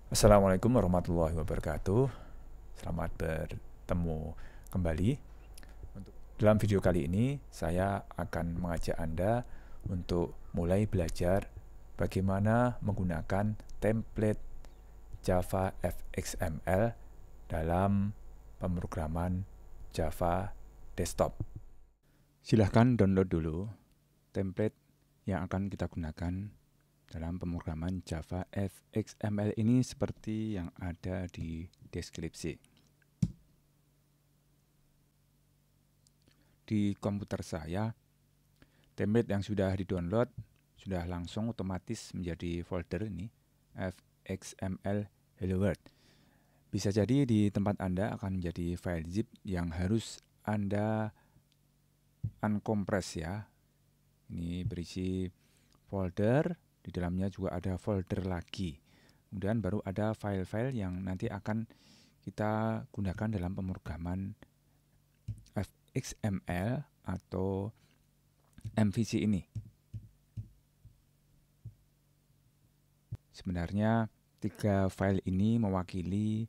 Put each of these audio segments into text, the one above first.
Assalamualaikum warahmatullahi wabarakatuh. Selamat bertemu kembali. Dalam video kali ini, saya akan mengajak Anda untuk mulai belajar bagaimana menggunakan template Java fXML dalam pemrograman Java Desktop. Silahkan download dulu template yang akan kita gunakan dalam pemrograman Java fXML ini seperti yang ada di deskripsi. Di komputer saya, template yang sudah di-download sudah langsung otomatis menjadi folder ini, fxml hello world. Bisa jadi di tempat Anda akan menjadi file zip yang harus Anda uncompress ya. Ini berisi folder, di dalamnya juga ada folder lagi. Kemudian baru ada file-file yang nanti akan kita gunakan dalam pemrograman fxml atau MVC ini. Sebenarnya tiga file ini mewakili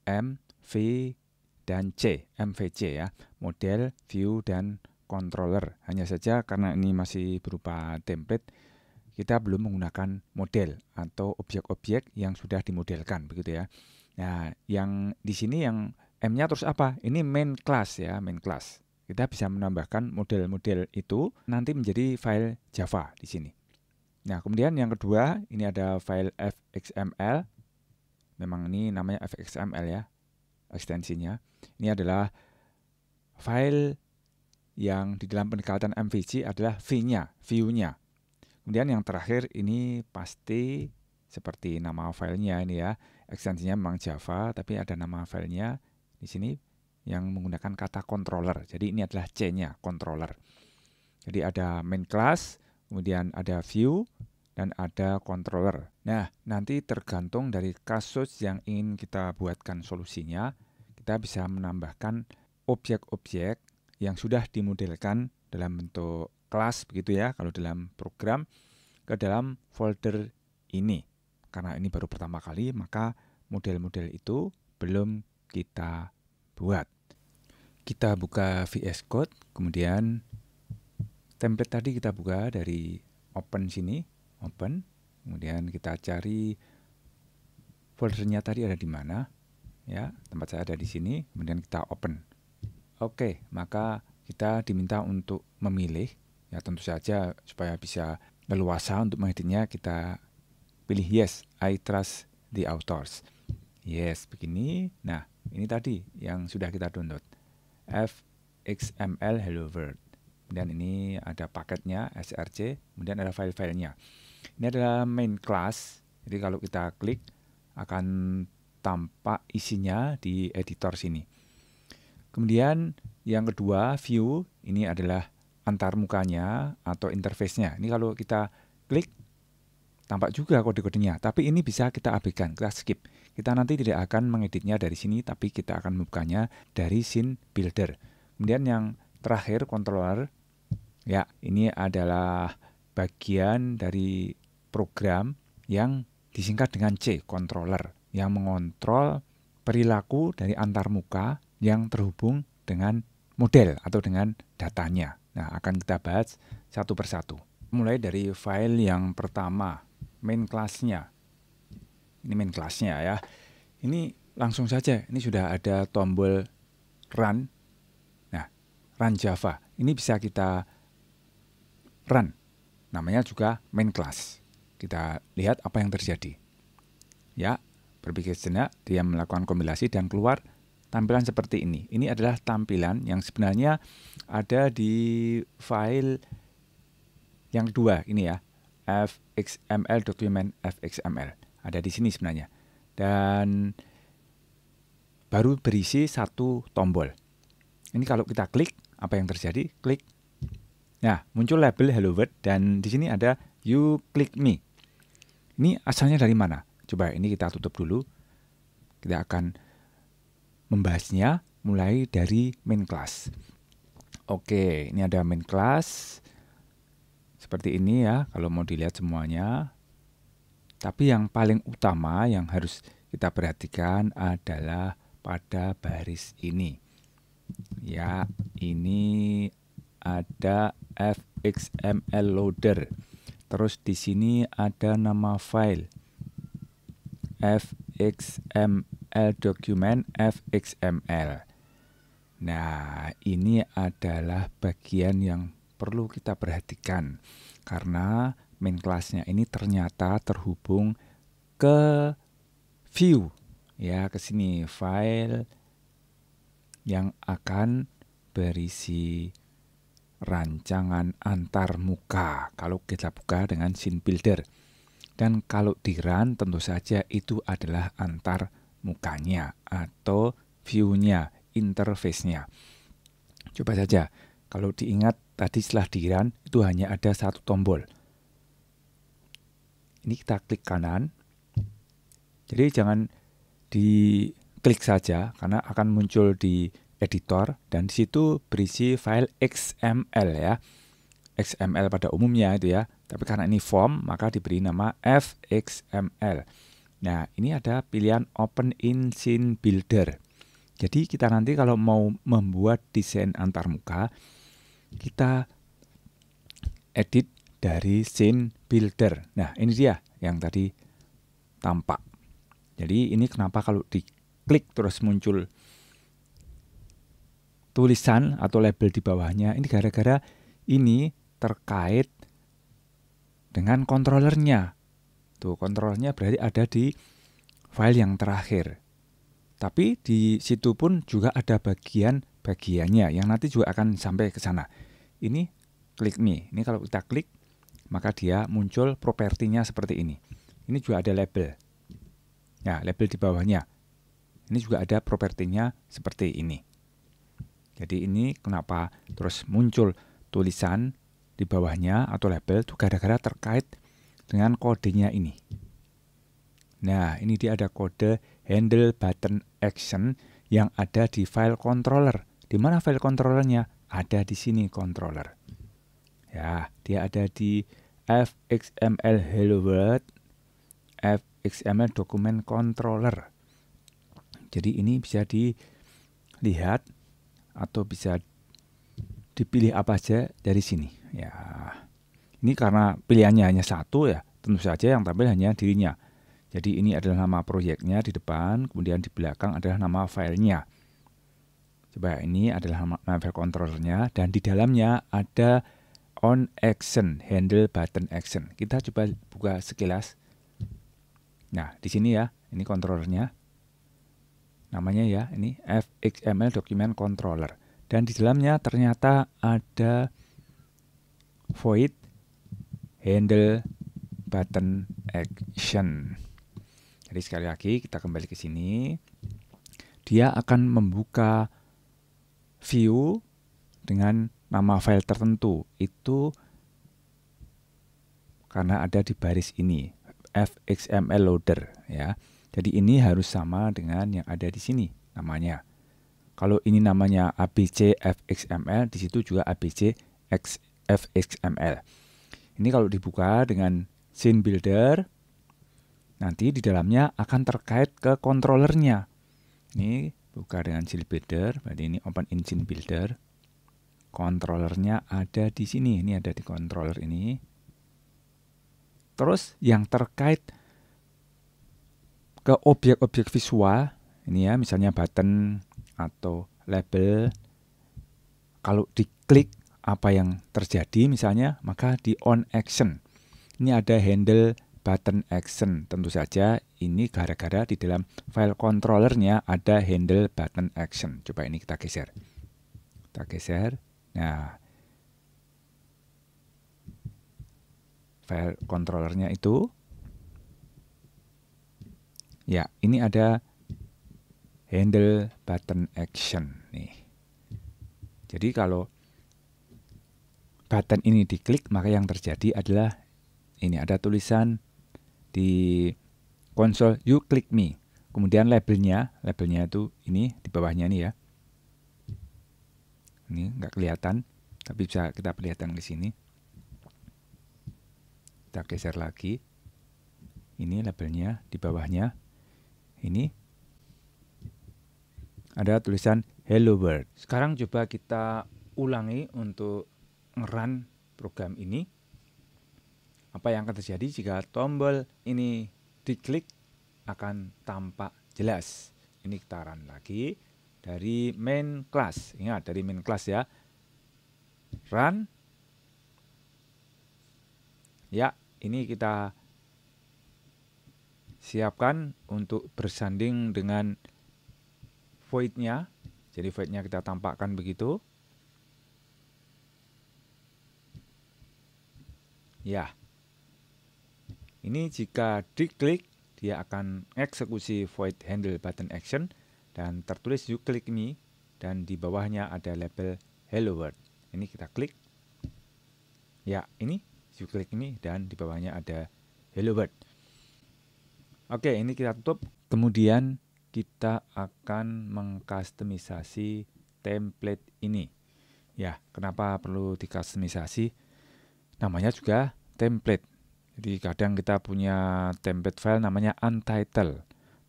M, V, dan C, MVC ya, model, view, dan controller. Hanya saja karena ini masih berupa template, kita belum menggunakan model atau objek-objek yang sudah dimodelkan begitu ya. Nah, yang di sini yang M-nya terus apa? Ini main class ya, main class. Kita bisa menambahkan model-model itu nanti menjadi file Java di sini. Nah, kemudian yang kedua, ini ada file fxml. Memang ini namanya fxml ya, ekstensinya. Ini adalah file yang di dalam pendekatan MVC adalah V-nya, view-nya. Kemudian yang terakhir ini pasti seperti nama filenya ini ya, ekstensinya memang Java, tapi ada nama filenya di sini yang menggunakan kata controller. Jadi ini adalah C-nya, controller. Jadi ada main class, kemudian ada view, dan ada controller. Nah, nanti tergantung dari kasus yang ingin kita buatkan solusinya, kita bisa menambahkan objek-objek yang sudah dimodelkan dalam bentuk kelas begitu ya, kalau dalam program, ke dalam folder ini. Karena ini baru pertama kali, maka model-model itu belum kita buat. Kita buka VS Code, kemudian template tadi kita buka dari open sini, open. Kemudian kita cari foldernya tadi ada di mana. Ya, tempat saya ada di sini, kemudian kita open. Oke, maka kita diminta untuk memilih, ya tentu saja supaya bisa leluasa untuk mengeditnya, kita pilih yes, I trust the authors. Yes, begini. Nah, ini tadi yang sudah kita download. fxml hello world. Kemudian ini ada paketnya, src, kemudian ada file-filenya. Ini adalah main class, jadi kalau kita klik akan tampak isinya di editor sini. Kemudian yang kedua, view, ini adalah antarmukanya atau interface-nya. Ini kalau kita klik, tampak juga kode-kodenya, tapi ini bisa kita abaikan, kita skip. Kita nanti tidak akan mengeditnya dari sini, tapi kita akan membukanya dari scene builder. Kemudian yang terakhir, controller. Ya, ini adalah bagian dari program yang disingkat dengan C, controller, yang mengontrol perilaku dari antarmuka yang terhubung dengan model atau dengan datanya. Nah, akan kita bahas satu persatu. Mulai dari file yang pertama, main class-nya. Ini main class-nya ya. Ini langsung saja, ini sudah ada tombol run. Nah, run Java. Ini bisa kita run. Namanya juga main class. Kita lihat apa yang terjadi. Ya, berpikir sejenak, dia melakukan kompilasi dan keluar tampilan seperti ini. Ini adalah tampilan yang sebenarnya ada di file yang kedua ini ya, fxml document fxml. Ada di sini sebenarnya. Dan baru berisi satu tombol. Ini kalau kita klik, apa yang terjadi? Klik. Nah, muncul label hello world dan di sini ada you click me. Ini asalnya dari mana? Coba ini kita tutup dulu. Kita akan membahasnya mulai dari main class. Oke, ini ada main class. Seperti ini ya, kalau mau dilihat semuanya. Tapi yang paling utama yang harus kita perhatikan adalah pada baris ini. Ya, ini ada fxml loader. Terus di sini ada nama file fxml document fxml. Nah, ini adalah bagian yang perlu kita perhatikan karena main kelasnya ini ternyata terhubung ke view. Ya, ke sini file yang akan berisi rancangan antar muka kalau kita buka dengan scene builder. Dan kalau di run tentu saja itu adalah antar mukanya atau view-nya, interface-nya. Coba saja, kalau diingat tadi setelah di run itu hanya ada satu tombol. Ini kita klik kanan. Jadi jangan diklik saja karena akan muncul di editor dan di situ berisi file XML ya. XML pada umumnya itu ya. Tapi karena ini form maka diberi nama fxml. Nah, ini ada pilihan Open in Scene Builder. Jadi kita nanti kalau mau membuat desain antarmuka, kita edit dari Scene Builder. Nah, ini dia yang tadi tampak. Jadi ini kenapa kalau diklik terus muncul tulisan atau label di bawahnya. Ini gara-gara ini terkait dengan kontrolernya. Tuh, kontrolernya berarti ada di file yang terakhir. Tapi di situ pun juga ada bagiannya yang nanti juga akan sampai ke sana. Ini klik nih. Ini kalau kita klik maka dia muncul propertinya seperti ini. Ini juga ada label. Ya, label di bawahnya. Ini juga ada propertinya seperti ini. Jadi ini kenapa terus muncul tulisan di bawahnya atau label itu gara-gara terkait dengan kodenya ini. Nah, ini dia ada kode handle button action yang ada di file controller. Di mana file controllernya? Ada di sini controller. Ya, dia ada di fxml hello world, fxml document controller. Jadi ini bisa dilihat atau bisa dipilih apa saja dari sini. Ya, ini karena pilihannya hanya satu ya, tentu saja yang tampil hanya dirinya. Jadi ini adalah nama proyeknya di depan, kemudian di belakang adalah nama filenya. Coba ini adalah nama file controllernya dan di dalamnya ada on action, handle button action. Kita coba buka sekilas. Nah, di sini ya, ini controllernya. Namanya ya, ini fxml document controller. Dan di dalamnya ternyata ada void handle button action. Jadi sekali lagi kita kembali ke sini. Dia akan membuka view dengan nama file tertentu. Itu karena ada di baris ini, fxml loader ya. Jadi ini harus sama dengan yang ada di sini namanya. Kalau ini namanya ABC fxml, di situ juga ABC fxml. Ini kalau dibuka dengan scene builder, nanti di dalamnya akan terkait ke controllernya. Ini buka dengan scene builder, berarti ini open in scene builder. Controllernya ada di sini, ini ada di controller ini. Terus yang terkait ke objek-objek visual, ini ya misalnya button atau label. Kalau diklik apa yang terjadi misalnya, maka di on action. Ini ada handle button action. Tentu saja ini gara-gara di dalam file controllernya ada handle button action. Coba ini kita geser. Kita geser. Nah, file controllernya itu. Ya, ini ada handle button action nih. Jadi kalau button ini diklik maka yang terjadi adalah ini ada tulisan di konsol you click me. Kemudian labelnya itu ini di bawahnya nih ya. Ini nggak kelihatan, tapi bisa kita perlihatkan di sini. Kita geser lagi. Ini labelnya di bawahnya. Ini ada tulisan Hello World. Sekarang coba kita ulangi untuk ngerun program ini. Apa yang akan terjadi jika tombol ini diklik akan tampak jelas. Ini kita run lagi dari main class. Ingat, dari main class ya. Run. Ya, ini kita siapkan untuk bersanding dengan void-nya. Jadi void-nya kita tampakkan begitu. Ya. Ini jika diklik, dia akan eksekusi void handle button action dan tertulis you click me dan di bawahnya ada label hello world. Ini kita klik. Ya, ini you click me dan di bawahnya ada hello world. Oke, ini kita tutup. Kemudian kita akan mengkustomisasi template ini. Ya, kenapa perlu dikustomisasi? Namanya juga template. Jadi kadang kita punya template file namanya untitled,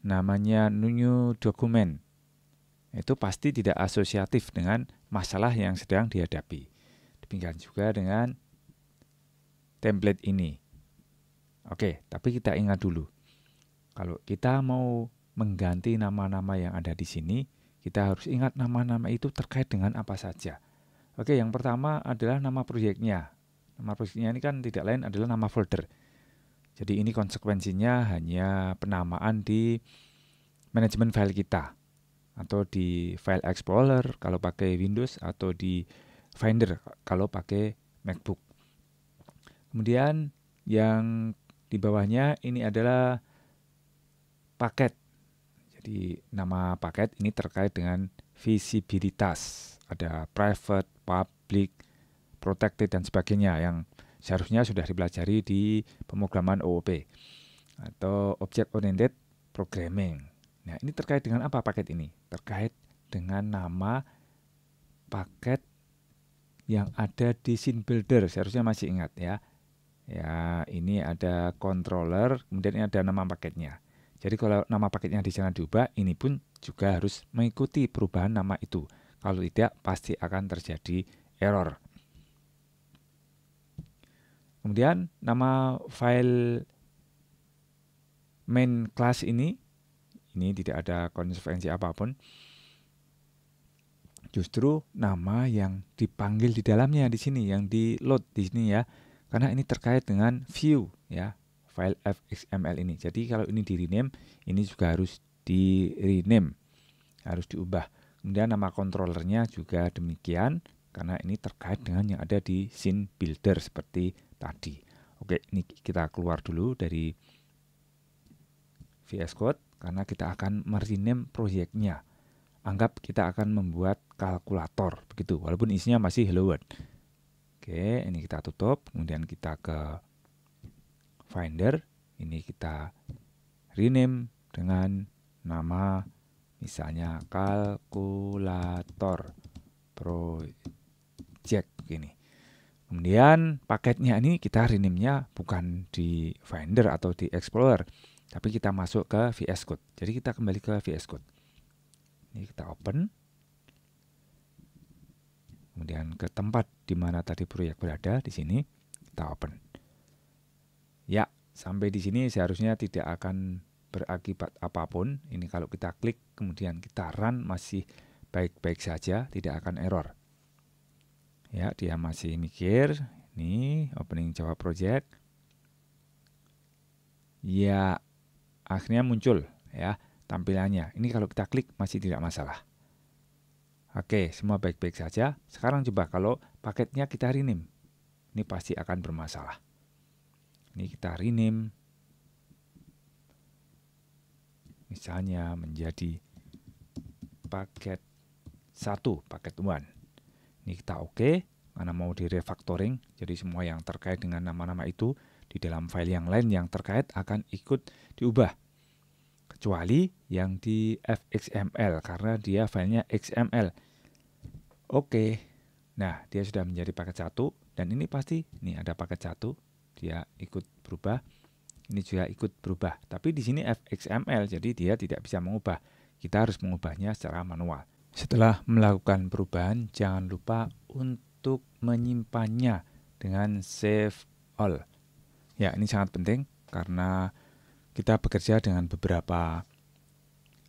namanya new document. Itu pasti tidak asosiatif dengan masalah yang sedang dihadapi. Demikian juga dengan template ini. Oke, tapi kita ingat dulu. Kalau kita mau mengganti nama-nama yang ada di sini, kita harus ingat nama-nama itu terkait dengan apa saja. Oke, yang pertama adalah nama proyeknya. Nama proyeknya ini kan tidak lain adalah nama folder. Jadi ini konsekuensinya hanya penamaan di manajemen file kita. Atau di file explorer kalau pakai Windows, atau di Finder kalau pakai MacBook. Kemudian yang di bawahnya ini adalah paket. Jadi nama paket ini terkait dengan visibilitas. Ada private, public, protected dan sebagainya yang seharusnya sudah dipelajari di pemrograman OOP atau Object Oriented Programming. Nah, ini terkait dengan apa paket ini? Terkait dengan nama paket yang ada di scene builder. Seharusnya masih ingat ya. Ya, ini ada controller, kemudian ini ada nama paketnya. Jadi kalau nama paketnya jangan diubah, ini pun juga harus mengikuti perubahan nama itu. Kalau tidak, pasti akan terjadi error. Kemudian nama file main class ini tidak ada konsekuensi apapun. Justru nama yang dipanggil di dalamnya di sini, yang di load di sini ya. Karena ini terkait dengan view ya. File fxml ini. Jadi kalau ini di rename, ini juga harus di rename, harus diubah. Kemudian nama controllernya juga demikian, karena ini terkait dengan yang ada di scene builder seperti tadi. Oke, ini kita keluar dulu dari VS Code karena kita akan merename proyeknya. Anggap kita akan membuat kalkulator begitu, walaupun isinya masih hello world. Oke, ini kita tutup, kemudian kita ke Finder, ini kita rename dengan nama misalnya kalkulator project ini. Kemudian paketnya ini kita rename-nya bukan di Finder atau di Explorer, tapi kita masuk ke VS Code. Jadi kita kembali ke VS Code. Ini kita open. Kemudian ke tempat di mana tadi proyek berada, di sini kita open. Ya, sampai di sini seharusnya tidak akan berakibat apapun. Ini kalau kita klik kemudian kita run masih baik-baik saja, tidak akan error. Ya, dia masih mikir. Ini opening Java project. Ya, akhirnya muncul ya tampilannya. Ini kalau kita klik masih tidak masalah. Oke, semua baik-baik saja. Sekarang coba kalau paketnya kita rename. Ini pasti akan bermasalah. Ini kita rename. Misalnya menjadi paket 1, paket 1. Ini kita oke, karena mau di refactoring. Jadi semua yang terkait dengan nama-nama itu di dalam file yang lain yang terkait akan ikut diubah. Kecuali yang di fxml karena dia filenya XML. Oke. Nah, dia sudah menjadi paket 1 dan ini pasti ini ada paket 1, dia ikut berubah. ini juga ikut berubah. Tapi di sini fxml, jadi dia tidak bisa mengubah. Kita harus mengubahnya secara manual. Setelah melakukan perubahan, jangan lupa untuk menyimpannya dengan save all. Ya, ini sangat penting karena kita bekerja dengan beberapa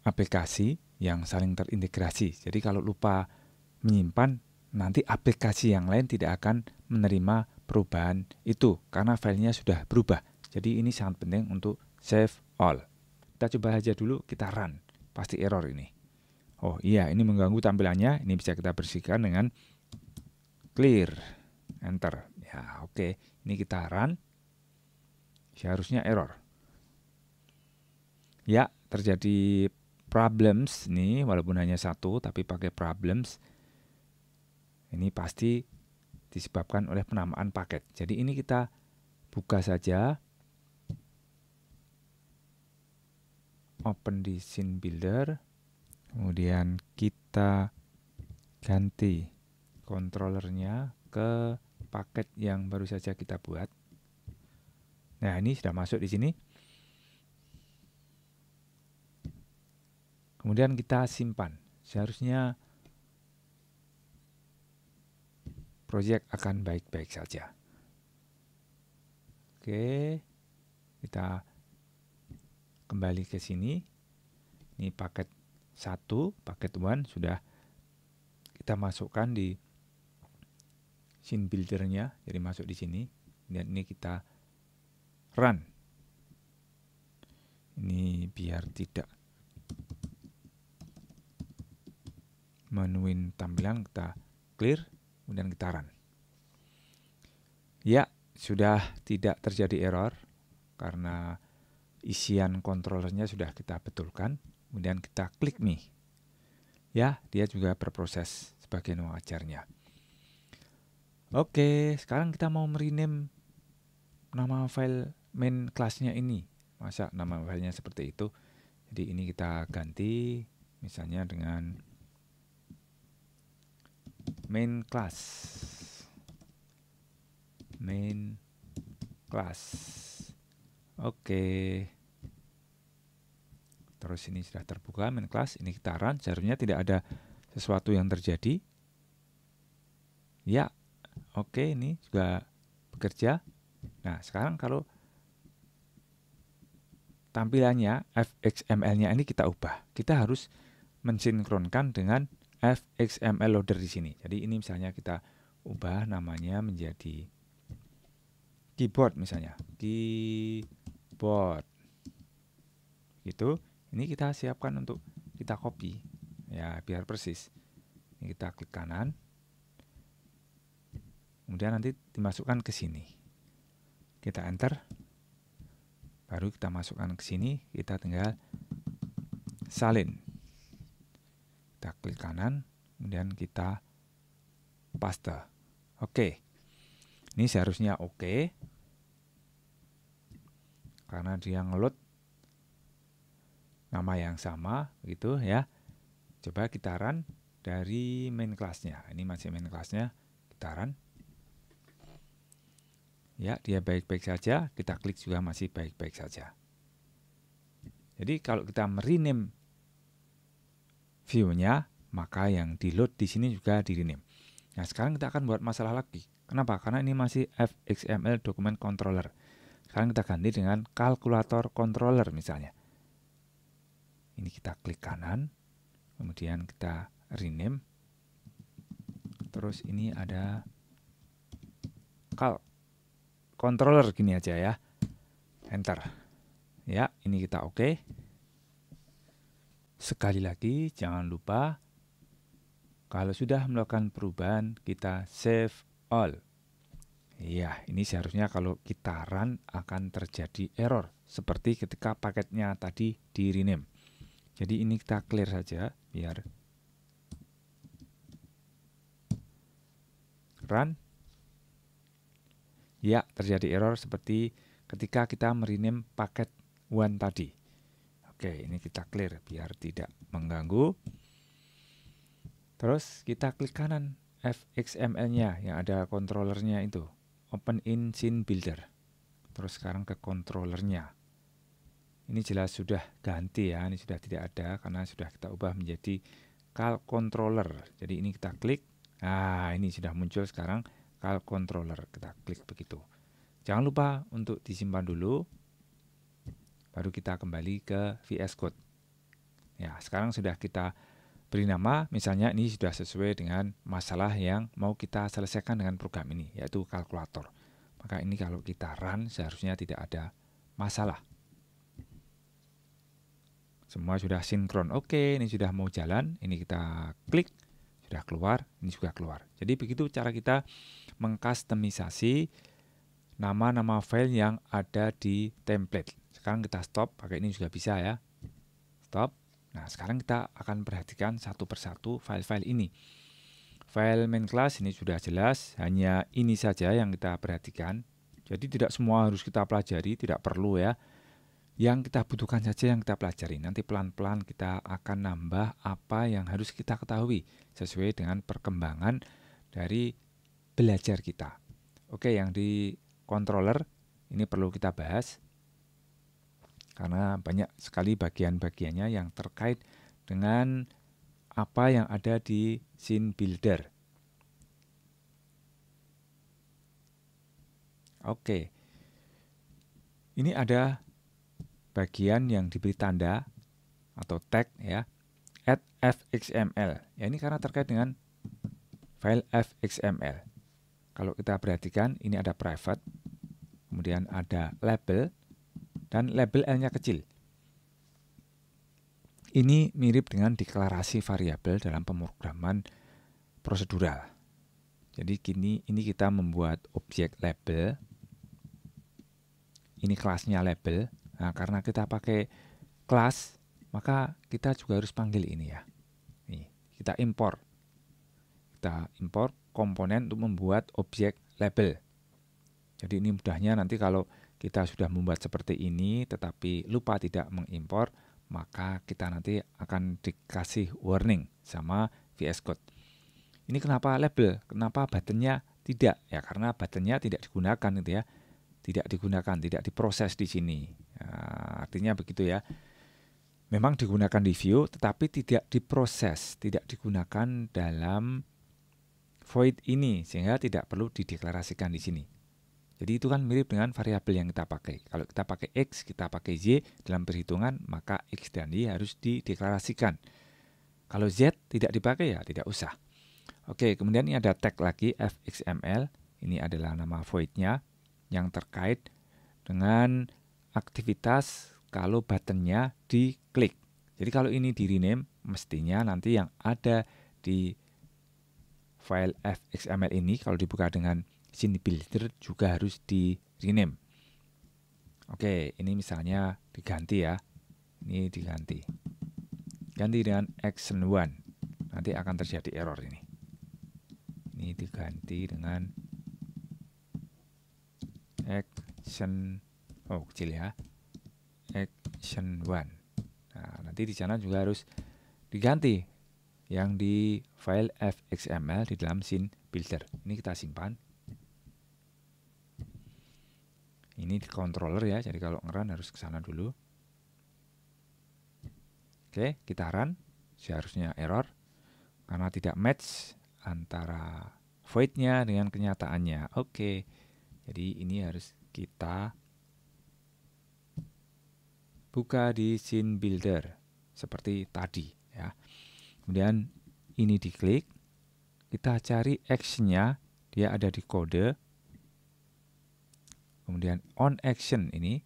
aplikasi yang saling terintegrasi. Jadi kalau lupa menyimpan, nanti aplikasi yang lain tidak akan menerima perubahan itu karena filenya sudah berubah. Jadi ini sangat penting untuk save all. Kita coba aja dulu, kita run. Pasti error ini. Oh iya, ini mengganggu tampilannya. Ini bisa kita bersihkan dengan clear, enter. Ya oke, ini kita run. Seharusnya error. Ya, terjadi problems nih, walaupun hanya satu, tapi pakai problems. Ini pasti disebabkan oleh penamaan paket. Jadi ini kita buka saja. Open di scene builder. Kemudian kita ganti controllernya ke paket yang baru saja kita buat. Nah, ini sudah masuk di sini. Kemudian kita simpan. Seharusnya proyek akan baik-baik saja. Oke, kita kembali ke sini. Ini paket 1, paket 1 sudah kita masukkan di scene buildernya. Jadi masuk di sini. Dan ini kita run. Ini biar tidak menuin tampilan, kita clear, kemudian kita run. Ya, sudah tidak terjadi error karena isian controllernya sudah kita betulkan. Kemudian kita klik nih. Ya, dia juga berproses sebagai wajarnya. Oke, sekarang kita mau merename nama file main class-nya ini. Masa nama filenya seperti itu? Jadi ini kita ganti misalnya dengan main class. Main class. Oke. Terus ini sudah terbuka main class. Ini kita run. Seharusnya tidak ada sesuatu yang terjadi. Ya. Oke, ini juga bekerja. Nah, sekarang kalau tampilannya fxml-nya ini kita ubah. Kita harus mensinkronkan dengan fxml loader di sini. Jadi ini misalnya kita ubah namanya menjadi keyboard misalnya. Keyboard. Gitu. Ini kita siapkan untuk kita copy. Ya, biar persis. Ini kita klik kanan. Kemudian nanti dimasukkan ke sini. Kita enter. Baru kita masukkan ke sini, kita tinggal salin. Kita klik kanan, kemudian kita paste. Oke. Ini seharusnya oke. Karena dia ngeload nama yang sama gitu ya. Coba kita run dari main class-nya. Ini masih main class-nya. Kita run. Ya, dia baik-baik saja. Kita klik juga masih baik-baik saja. Jadi kalau kita merename view-nya, maka yang di load di sini juga di rename. Nah, sekarang kita akan buat masalah lagi. Kenapa? Karena ini masih fxml document controller. Sekarang kita ganti dengan kalkulator controller misalnya. Ini kita klik kanan, kemudian kita rename. Terus ini ada controller gini aja ya. Enter. Ya, ini kita oke. Sekali lagi, jangan lupa kalau sudah melakukan perubahan, kita save all. Ya, ini seharusnya kalau kita run akan terjadi error. Seperti ketika paketnya tadi di rename. Jadi ini kita clear saja, biar run. Ya, terjadi error seperti ketika kita merename paket 1 tadi. Oke, ini kita clear biar tidak mengganggu. Terus kita klik kanan fxml-nya yang ada controllernya itu. Open in scene builder. Terus sekarang ke controllernya. Ini jelas sudah ganti ya, ini sudah tidak ada karena sudah kita ubah menjadi cal controller. Jadi ini kita klik, nah ini sudah muncul sekarang cal controller, kita klik begitu. Jangan lupa untuk disimpan dulu, baru kita kembali ke VS Code. Ya, sekarang sudah kita beri nama, misalnya ini sudah sesuai dengan masalah yang mau kita selesaikan dengan program ini, yaitu kalkulator. Maka ini kalau kita run seharusnya tidak ada masalah. Semua sudah sinkron. Oke, ini sudah mau jalan. Ini kita klik, sudah keluar, ini juga keluar. Jadi begitu cara kita mengkustomisasi nama-nama file yang ada di template. Sekarang kita stop, pakai ini juga bisa ya. Stop. Nah, sekarang kita akan perhatikan satu persatu file-file ini. File main class ini sudah jelas, hanya ini saja yang kita perhatikan. Jadi tidak semua harus kita pelajari, tidak perlu ya. Yang kita butuhkan saja yang kita pelajari. Nanti pelan-pelan kita akan nambah apa yang harus kita ketahui sesuai dengan perkembangan dari belajar kita. Oke, yang di controller ini perlu kita bahas karena banyak sekali bagian-bagiannya yang terkait dengan apa yang ada di scene builder. Oke. Ini ada bagian yang diberi tanda atau tag ya, @fxml. Ya, ini karena terkait dengan file fxml. Kalau kita perhatikan ini ada private, kemudian ada label dan label L-nya kecil. Ini mirip dengan deklarasi variabel dalam pemrograman prosedural. Jadi ini kita membuat objek label. Ini kelasnya label. Nah, karena kita pakai kelas, maka kita juga harus panggil ini ya. Nih, kita import. Kita import komponen untuk membuat objek label. Jadi ini mudahnya nanti kalau kita sudah membuat seperti ini tetapi lupa tidak mengimpor, maka kita nanti akan dikasih warning sama VS Code. Ini kenapa label? Kenapa buttonnya tidak? Ya karena buttonnya tidak digunakan gitu ya. Tidak digunakan, tidak diproses di sini. Nah, artinya begitu ya. Memang digunakan di view tetapi tidak diproses, tidak digunakan dalam void ini sehingga tidak perlu dideklarasikan di sini. Jadi itu kan mirip dengan variabel yang kita pakai. Kalau kita pakai X, kita pakai Y dalam perhitungan, maka X dan Y harus dideklarasikan. Kalau Z tidak dipakai ya tidak usah. Oke, kemudian ini ada tag lagi fxml. Ini adalah nama void-nya yang terkait dengan aktivitas kalau buttonnya diklik. Jadi kalau ini di rename, mestinya nanti yang ada di file fxml ini kalau dibuka dengan scene builder juga harus di rename. Oke, ini misalnya diganti ya. Ini diganti. Ganti dengan action 1. Nanti akan terjadi error ini. Ini diganti dengan action kecil ya. Action 1. Nah, nanti di sana juga harus diganti yang di file fxml di dalam scene builder. Ini kita simpan. Ini di controller ya, jadi kalau nge-run harus ke sana dulu. Oke, kita run. Seharusnya error karena tidak match antara void-nya dengan kenyataannya. Oke. Jadi ini harus kita buka di scene builder seperti tadi ya. Kemudian ini diklik, kita cari action-nya, dia ada di kode. Kemudian on action ini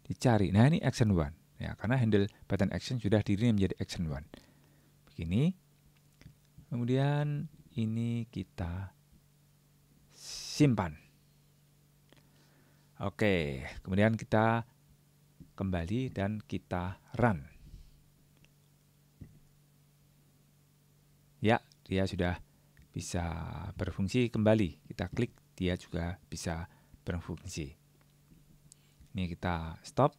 dicari. Nah, ini action 1 ya, karena handle button action sudah di-rename menjadi action 1. Begini. Kemudian ini kita simpan. Oke, kemudian kita kembali dan kita run. Ya, dia sudah bisa berfungsi kembali. Kita klik, dia juga bisa berfungsi. Ini kita stop.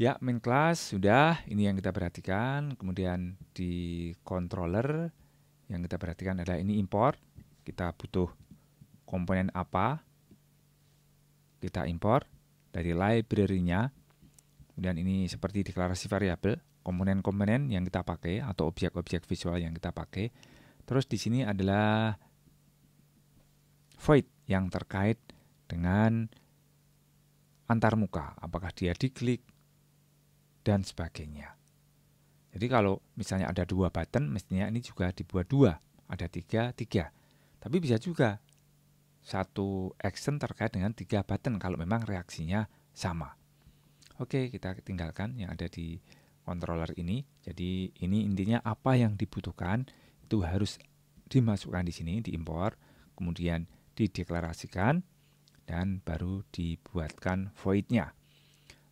Ya, main class sudah. Ini yang kita perhatikan. Kemudian di controller yang kita perhatikan adalah ini import. Kita butuh komponen apa. kita impor dari library-nya. Kemudian ini seperti deklarasi variabel, komponen-komponen yang kita pakai atau objek-objek visual yang kita pakai. Terus di sini adalah void yang terkait dengan antarmuka, apakah dia diklik dan sebagainya. Jadi kalau misalnya ada 2 button, mestinya ini juga dibuat 2, ada 3. Tapi bisa juga satu action terkait dengan 3 button kalau memang reaksinya sama. Oke, kita tinggalkan yang ada di controller ini. Jadi ini intinya apa yang dibutuhkan itu harus dimasukkan di sini, diimpor, kemudian dideklarasikan, dan baru dibuatkan void-nya.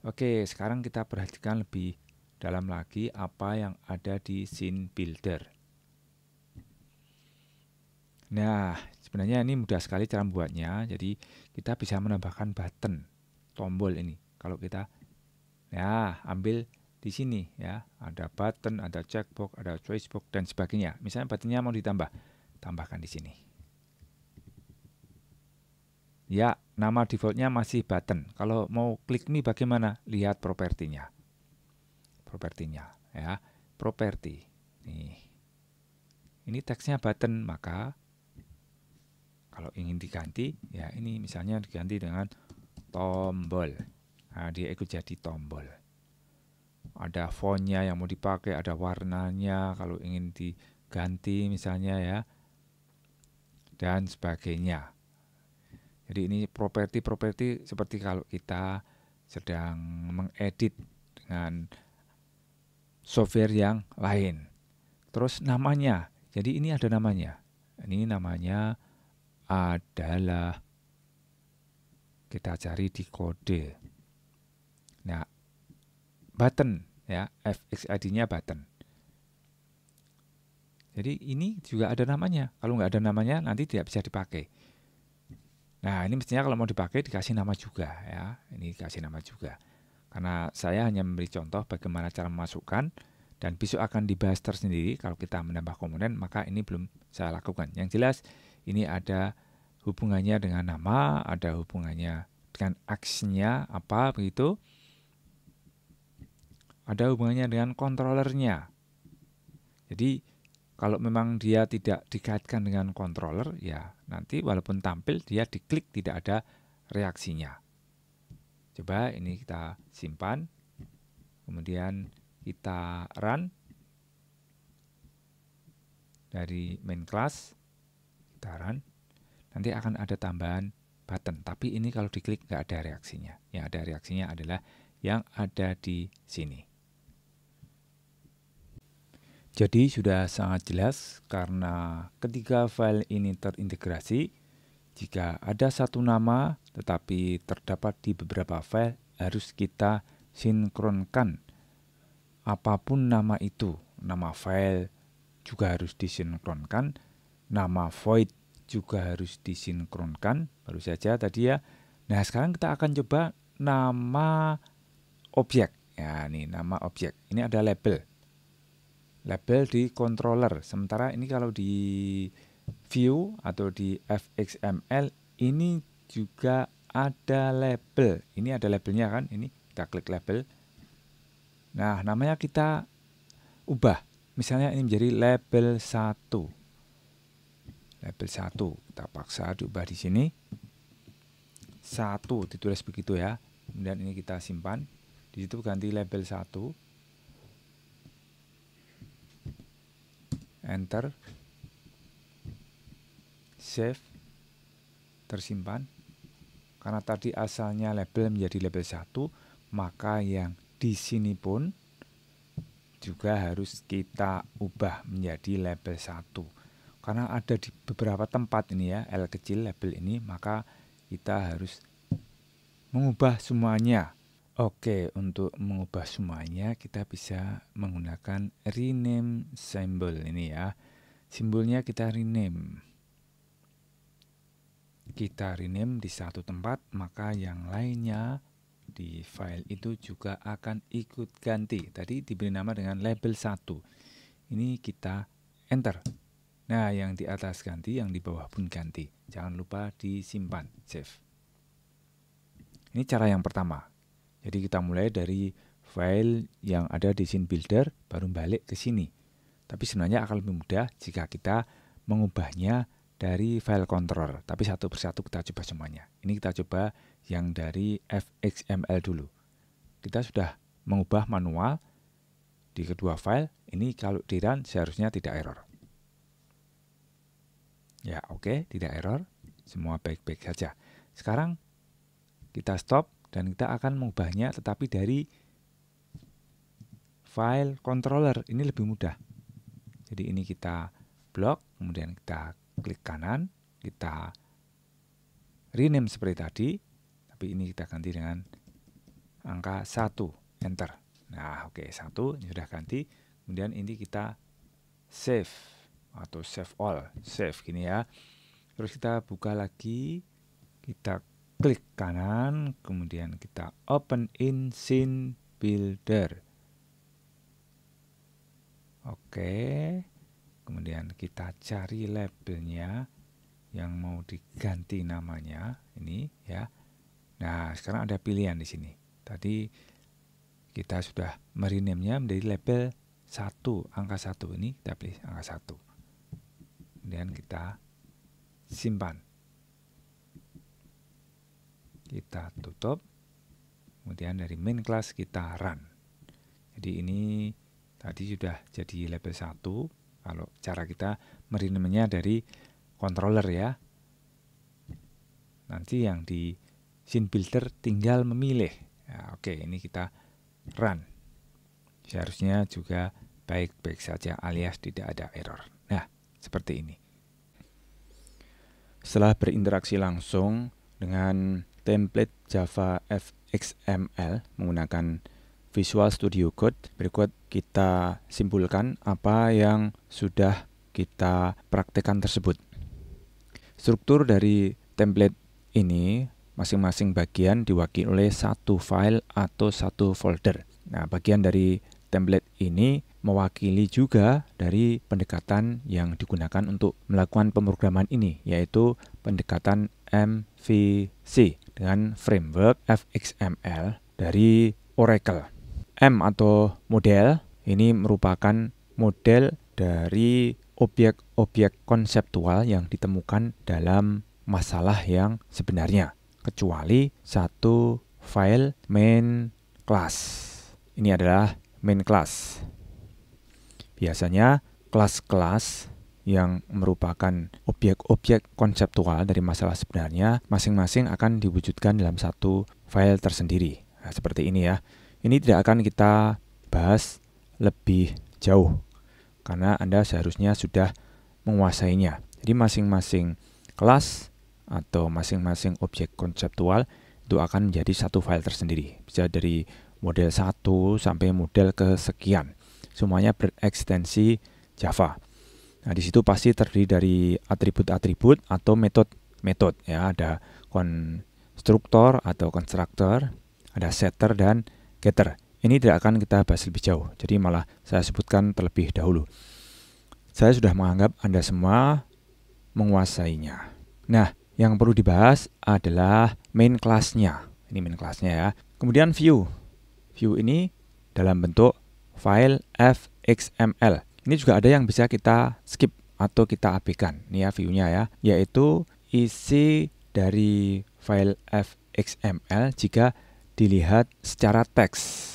Oke, sekarang kita perhatikan lebih dalam lagi apa yang ada di scene builder. Nah, sebenarnya ini mudah sekali cara membuatnya. Jadi kita bisa menambahkan button, tombol ini. Kalau kita ambil di sini ya, ada button, ada checkbox, ada choice box dan sebagainya. Misalnya buttonnya mau ditambah, tambahkan di sini. Ya, nama defaultnya masih button. Kalau mau klik me bagaimana? Lihat propertinya. Propertinya ya, properti. Nih. Ini teksnya button, maka kalau ingin diganti ya ini misalnya diganti dengan tombol. Nah, dia ikut jadi tombol. Ada fontnya yang mau dipakai, ada warnanya kalau ingin diganti misalnya ya, dan sebagainya. Jadi ini properti-properti seperti kalau kita sedang mengedit dengan software yang lain. Terus namanya, jadi ini ada namanya. Ini namanya adalah, kita cari di kode. Nah, button ya, fxid-nya button. Jadi ini juga ada namanya. Kalau nggak ada namanya nanti tidak bisa dipakai. Nah, ini mestinya kalau mau dipakai dikasih nama juga ya. Ini dikasih nama juga. Karena saya hanya memberi contoh bagaimana cara memasukkan, dan besok akan dibahas tersendiri kalau kita menambah komponen, maka ini belum saya lakukan. Yang jelas ini ada hubungannya dengan nama, ada hubungannya dengan aksinya apa begitu. Ada hubungannya dengan controllernya. Jadi kalau memang dia tidak dikaitkan dengan controller, ya nanti walaupun tampil dia diklik tidak ada reaksinya. Coba ini kita simpan, kemudian kita run dari main class, kita run, nanti akan ada tambahan button. Tapi ini kalau diklik nggak ada reaksinya. Yang ada reaksinya adalah yang ada di sini. Jadi sudah sangat jelas karena ketika file ini terintegrasi, jika ada satu nama tetapi terdapat di beberapa file, harus kita sinkronkan apapun nama itu. Nama file juga harus disinkronkan, nama void juga harus disinkronkan, baru saja tadi ya. Nah, sekarang kita akan coba nama objek. Ya, ini nama objek. Ini ada label. Label di controller. Sementara ini kalau di view atau di fxml ini juga ada label. Ini ada labelnya kan? Ini kita klik label. Nah, namanya kita ubah. Misalnya ini menjadi label 1. Label 1 kita paksa diubah di sini. 1 ditulis begitu ya. Kemudian ini kita simpan. Di situ ganti label 1. Enter, save, tersimpan. Karena tadi asalnya label menjadi label 1, maka yang di sini pun juga harus kita ubah menjadi label 1. Karena ada di beberapa tempat ini ya, L kecil label ini, maka kita harus mengubah semuanya. Oke, untuk mengubah semuanya kita bisa menggunakan rename symbol ini ya. Simbolnya kita rename. Kita rename di satu tempat, maka yang lainnya di file itu juga akan ikut ganti. Tadi diberi nama dengan label 1. Ini kita enter. Nah, yang di atas ganti, yang di bawah pun ganti. Jangan lupa disimpan, save. Ini cara yang pertama. Jadi kita mulai dari file yang ada di scene builder, baru balik ke sini. Tapi sebenarnya akan lebih mudah jika kita mengubahnya dari file controller. Tapi satu persatu kita coba semuanya. Ini kita coba yang dari fxml dulu. Kita sudah mengubah manual di kedua file. Ini kalau di run seharusnya tidak error. Ya oke, tidak error. Semua baik-baik saja. Sekarang kita stop dan kita akan mengubahnya tetapi dari file controller. Ini lebih mudah. Jadi ini kita blok, kemudian kita klik kanan, kita rename seperti tadi, tapi ini kita ganti dengan angka 1, enter. Nah oke, 1 ini sudah ganti, kemudian ini kita save atau save all, save gini ya. Terus kita buka lagi, kita klik kanan, kemudian kita open in scene builder. Oke, kemudian kita cari labelnya yang mau diganti namanya ini ya. Nah sekarang ada pilihan di sini. Tadi kita sudah merename-nya menjadi label 1, angka 1 ini kita pilih angka 1. Kemudian kita simpan. Kita tutup. Kemudian dari main class kita run. Jadi ini tadi sudah jadi label 1. Kalau cara kita merename-nya dari controller ya. Nanti yang di scene builder tinggal memilih. Ya, oke, ini kita run. Seharusnya juga baik-baik saja alias tidak ada error. Nah, seperti ini. Setelah berinteraksi langsung dengan template Java fxml menggunakan Visual Studio Code, berikut kita simpulkan apa yang sudah kita praktekkan tersebut. Struktur dari template ini masing-masing bagian diwakili oleh satu file atau satu folder. Nah, bagian dari template ini mewakili juga dari pendekatan yang digunakan untuk melakukan pemrograman ini, yaitu pendekatan MVC dengan framework fxml dari Oracle. M atau model ini merupakan model dari objek-objek konseptual yang ditemukan dalam masalah yang sebenarnya, kecuali satu file main class. Ini adalah main class. Biasanya kelas-kelas yang merupakan objek-objek konseptual dari masalah sebenarnya masing-masing akan diwujudkan dalam satu file tersendiri. Nah, seperti ini ya. Ini tidak akan kita bahas lebih jauh karena Anda seharusnya sudah menguasainya. Jadi masing-masing kelas atau masing-masing objek konseptual itu akan menjadi satu file tersendiri. Bisa dari model 1 sampai model kesekian. Semuanya berekstensi Java. Nah, di situ pasti terdiri dari atribut-atribut atau metode ya, ada konstruktor atau konstruktor, ada setter dan getter. Ini tidak akan kita bahas lebih jauh, jadi malah saya sebutkan terlebih dahulu. Saya sudah menganggap Anda semua menguasainya. Nah, yang perlu dibahas adalah main class-nya. Ini main class-nya ya. Kemudian view. View ini dalam bentuk file fxml. Ini juga ada yang bisa kita skip atau kita abaikan. Ini ya view-nya ya, yaitu isi dari file fxml jika dilihat secara teks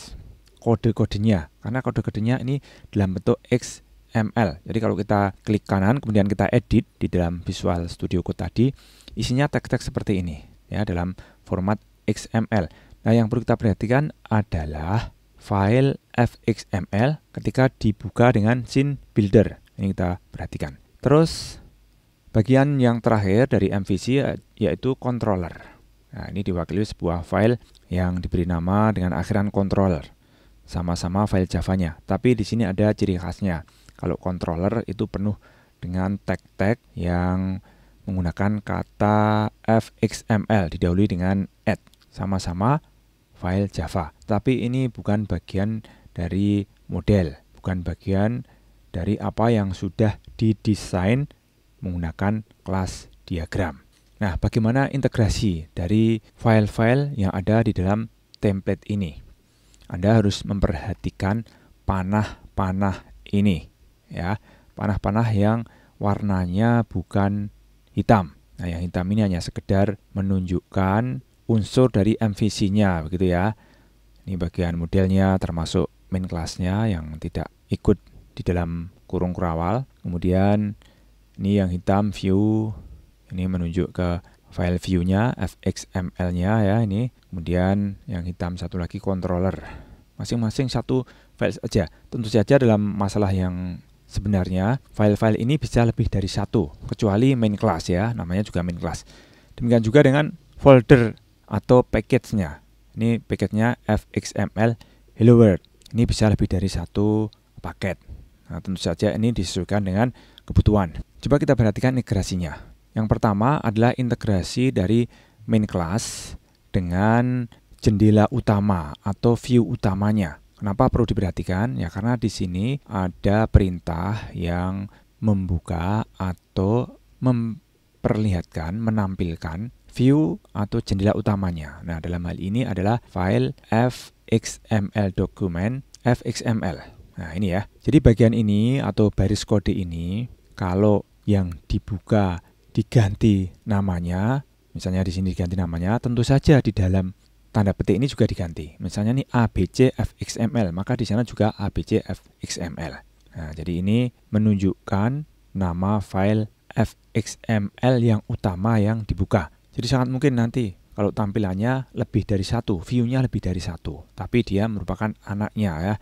kode-kodenya, karena kode-kodenya ini dalam bentuk XML. Jadi kalau kita klik kanan kemudian kita edit di dalam Visual Studio Code tadi, isinya teks-teks seperti ini ya dalam format XML. Nah, yang perlu kita perhatikan adalah file fxml ketika dibuka dengan scene builder. Ini kita perhatikan. Terus bagian yang terakhir dari MVC yaitu controller. Nah, ini diwakili sebuah file yang diberi nama dengan akhiran controller. Sama-sama file Java-nya, tapi di sini ada ciri khasnya. Kalau controller itu penuh dengan tag-tag yang menggunakan kata fxml didahului dengan add. Sama-sama file Java. Tapi ini bukan bagian dari model, bukan bagian dari apa yang sudah didesain menggunakan kelas diagram. Nah, bagaimana integrasi dari file-file yang ada di dalam template ini? Anda harus memperhatikan panah-panah ini, ya. Panah-panah yang warnanya bukan hitam. Nah, yang hitam ini hanya sekedar menunjukkan unsur dari MVC-nya, begitu ya. Ini bagian modelnya termasuk main class-nya yang tidak ikut di dalam kurung kurawal. Kemudian ini yang hitam view, ini menunjuk ke file view-nya, fxml-nya ya ini. Kemudian yang hitam satu lagi controller. Masing-masing satu file saja. Tentu saja dalam masalah yang sebenarnya file-file ini bisa lebih dari satu, kecuali main class ya, namanya juga main class. Demikian juga dengan folder atau package-nya. Ini package-nya fxml hello world. Ini bisa lebih dari satu paket. Nah, tentu saja ini disesuaikan dengan kebutuhan. Coba kita perhatikan integrasinya. Yang pertama adalah integrasi dari main class dengan jendela utama atau view utamanya. Kenapa perlu diperhatikan? Ya karena di sini ada perintah yang membuka atau memperlihatkan, menampilkan view atau jendela utamanya. Nah, dalam hal ini adalah file fxml document fxml. Nah, ini ya. Jadi bagian ini atau baris kode ini kalau yang dibuka diganti namanya, misalnya di sini diganti namanya, tentu saja di dalam tanda petik ini juga diganti. Misalnya ini ABC fxml, maka di sana juga ABC fxml. Nah, jadi ini menunjukkan nama file fxml yang utama yang dibuka. Jadi sangat mungkin nanti kalau tampilannya lebih dari satu, view-nya lebih dari satu, tapi dia merupakan anaknya ya,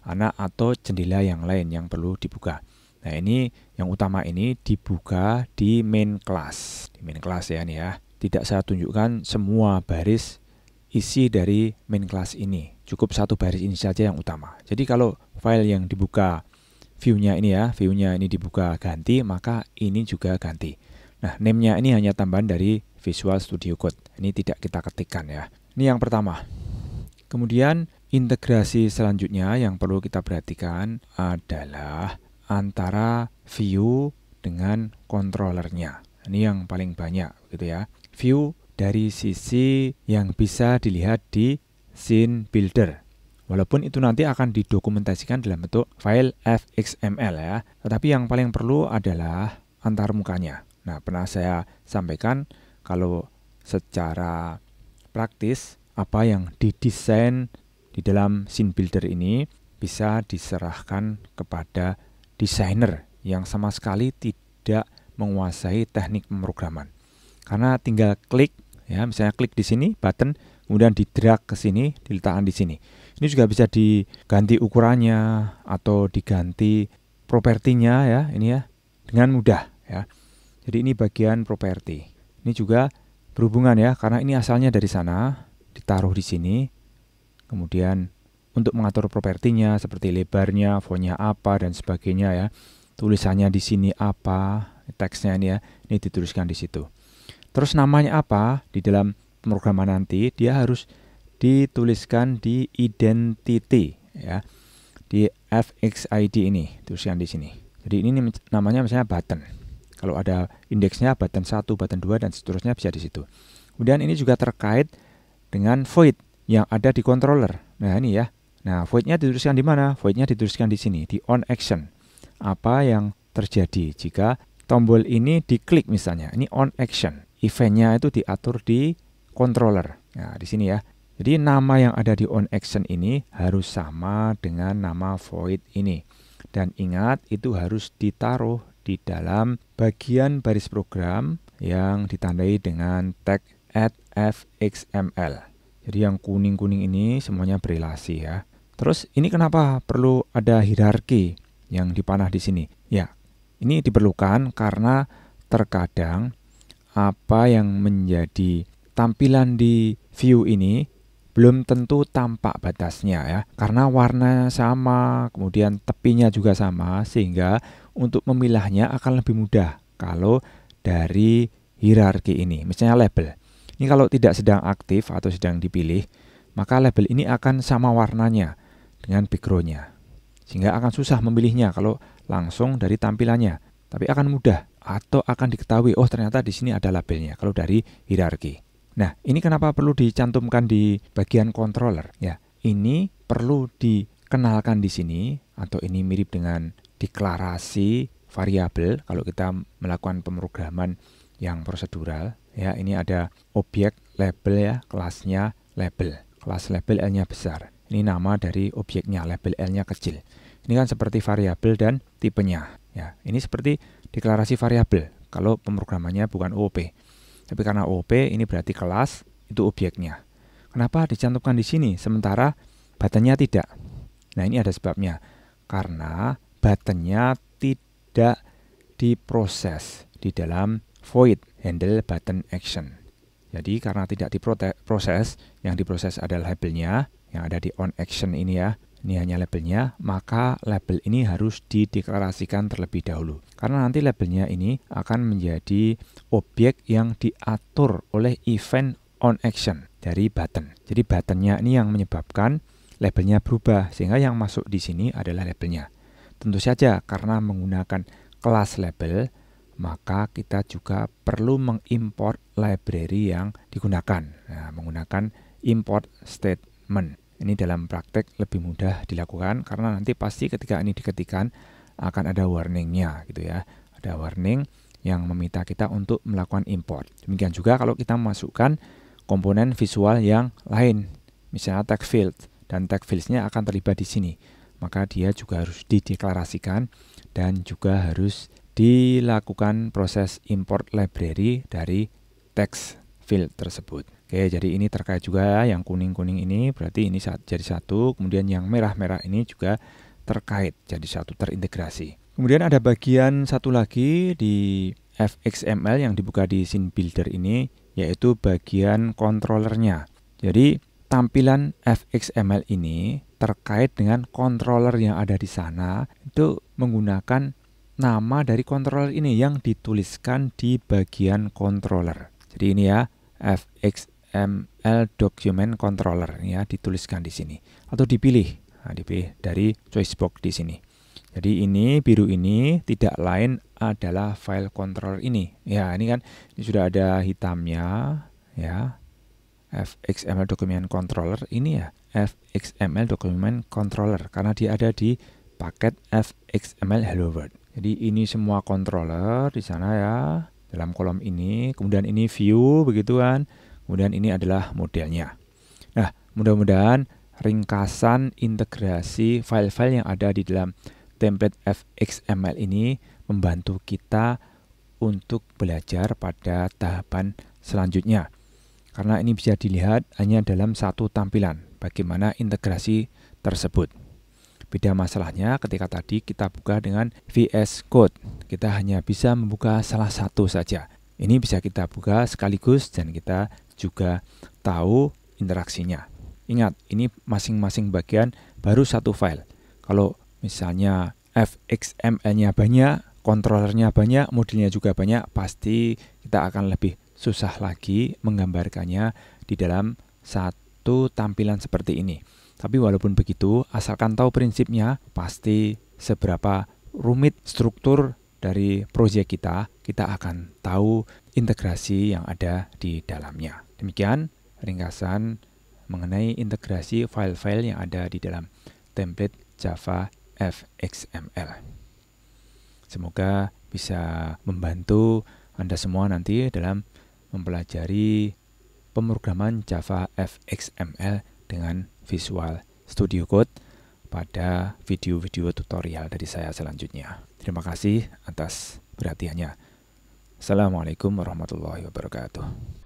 anak atau jendela yang lain yang perlu dibuka. Nah, ini yang utama ini dibuka di main class. Di main class ya ini ya. Tidak saya tunjukkan semua baris isi dari main class ini. Cukup satu baris ini saja yang utama. Jadi kalau file yang dibuka view-nya ini ya, view-nya ini dibuka ganti, maka ini juga ganti. Nah, name-nya ini hanya tambahan dari Visual Studio Code. Ini tidak kita ketikkan ya. Ini yang pertama. Kemudian integrasi selanjutnya yang perlu kita perhatikan adalah antara view dengan controllernya. Ini yang paling banyak gitu ya. View dari sisi yang bisa dilihat di scene builder. Walaupun itu nanti akan didokumentasikan dalam bentuk file fxml ya. Tetapi yang paling perlu adalah antarmukanya. Nah, pernah saya sampaikan kalau secara praktis apa yang didesain di dalam scene builder ini bisa diserahkan kepada desainer yang sama sekali tidak menguasai teknik pemrograman. Karena tinggal klik ya, misalnya klik di sini button, kemudian di drag ke sini, diletakkan di sini. Ini juga bisa diganti ukurannya atau diganti propertinya ya, ini ya, dengan mudah ya. Jadi ini bagian properti. Ini juga berhubungan ya, karena ini asalnya dari sana, ditaruh di sini. Kemudian untuk mengatur propertinya seperti lebarnya, fontnya apa dan sebagainya ya. Tulisannya di sini apa, teksnya ini ya, ini dituliskan di situ. Terus namanya apa di dalam pemrograman nanti dia harus dituliskan di identity ya, di fxid ini tuliskan di sini. Jadi ini namanya misalnya button. Kalau ada indeksnya button 1, button 2 dan seterusnya bisa di situ. Kemudian ini juga terkait dengan void yang ada di controller. Nah ini ya. Nah voidnya dituliskan di mana? Voidnya dituliskan di sini di on action. Apa yang terjadi jika tombol ini diklik misalnya? Ini on action. Eventnya itu diatur di controller. Nah, di sini ya. Jadi nama yang ada di on action ini harus sama dengan nama void ini. Dan ingat itu harus ditaruh di dalam bagian baris program yang ditandai dengan tag @fxml. Jadi yang kuning-kuning ini semuanya berelasi ya. Terus ini kenapa perlu ada hierarki yang dipanah di sini? Ya, ini diperlukan karena terkadang apa yang menjadi tampilan di view ini belum tentu tampak batasnya ya. Karena warna sama, kemudian tepinya juga sama, sehingga untuk memilahnya akan lebih mudah kalau dari hierarki ini. Misalnya label. Ini kalau tidak sedang aktif atau sedang dipilih, maka label ini akan sama warnanya dengan background-nya. Sehingga akan susah memilihnya kalau langsung dari tampilannya. Tapi akan mudah atau akan diketahui, oh ternyata di sini ada labelnya kalau dari hierarki. Nah, ini kenapa perlu dicantumkan di bagian controller? Ya, ini perlu dikenalkan di sini, atau ini mirip dengan deklarasi variabel kalau kita melakukan pemrograman yang prosedural. Ya, ini ada objek label ya, kelasnya label. Kelas label L-nya besar. Ini nama dari objeknya, label L-nya kecil. Ini kan seperti variabel dan tipenya. Ya, ini seperti deklarasi variabel kalau pemrogramannya bukan OOP. Tapi karena OOP ini berarti kelas itu objeknya. Kenapa dicantumkan di sini sementara buttonnya tidak? Nah, ini ada sebabnya. Karena buttonnya tidak diproses di dalam void handle button action. Jadi karena tidak diproses, yang diproses adalah labelnya yang ada di on action ini ya. Ini hanya labelnya, maka label ini harus dideklarasikan terlebih dahulu. Karena nanti labelnya ini akan menjadi objek yang diatur oleh event on action dari button. Jadi buttonnya ini yang menyebabkan labelnya berubah, sehingga yang masuk di sini adalah labelnya. Tentu saja karena menggunakan kelas label, maka kita juga perlu mengimport library yang digunakan. Nah, menggunakan import statement. Ini dalam praktek lebih mudah dilakukan karena nanti pasti ketika ini diketikkan akan ada warningnya gitu ya. Ada warning yang meminta kita untuk melakukan import. Demikian juga kalau kita memasukkan komponen visual yang lain, misalnya text field, dan text fields-nya akan terlibat di sini. Maka dia juga harus dideklarasikan dan juga harus dilakukan proses import library dari text field tersebut. Oke, jadi ini terkait juga yang kuning-kuning ini berarti ini jadi satu, kemudian yang merah-merah ini juga terkait jadi satu, terintegrasi. Kemudian ada bagian satu lagi di fxml yang dibuka di scene builder ini, yaitu bagian controllernya. Jadi tampilan fxml ini terkait dengan controller yang ada di sana itu menggunakan nama dari controller ini yang dituliskan di bagian controller. Jadi ini ya fxml document controller ya, dituliskan di sini atau dipilih. Nah, dipilih dari choice box di sini. Jadi ini biru ini tidak lain adalah file controller ini. Ya, ini kan ini sudah ada hitamnya ya. fxml document controller ini ya, fxml document controller karena dia ada di paket fxml hello world. Jadi ini semua controller di sana ya, dalam kolom ini, kemudian ini view begitu kan. Kemudian ini adalah modelnya. Nah, mudah-mudahan ringkasan integrasi file-file yang ada di dalam template fxml ini membantu kita untuk belajar pada tahapan selanjutnya. Karena ini bisa dilihat hanya dalam satu tampilan bagaimana integrasi tersebut. Beda masalahnya ketika tadi kita buka dengan VS Code. Kita hanya bisa membuka salah satu saja. Ini bisa kita buka sekaligus dan kita juga tahu interaksinya. Ingat, ini masing-masing bagian baru satu file. Kalau misalnya fxml-nya banyak, controllernya banyak, modelnya juga banyak, pasti kita akan lebih susah lagi menggambarkannya di dalam satu tampilan seperti ini. Tapi walaupun begitu, asalkan tahu prinsipnya, pasti seberapa rumit struktur dari proyek kita akan tahu integrasi yang ada di dalamnya. Demikian ringkasan mengenai integrasi file-file yang ada di dalam template Java fxml. Semoga bisa membantu Anda semua nanti dalam mempelajari pemrograman Java fxml dengan Visual Studio Code pada video-video tutorial dari saya selanjutnya. Terima kasih atas perhatiannya. Assalamualaikum warahmatullahi wabarakatuh.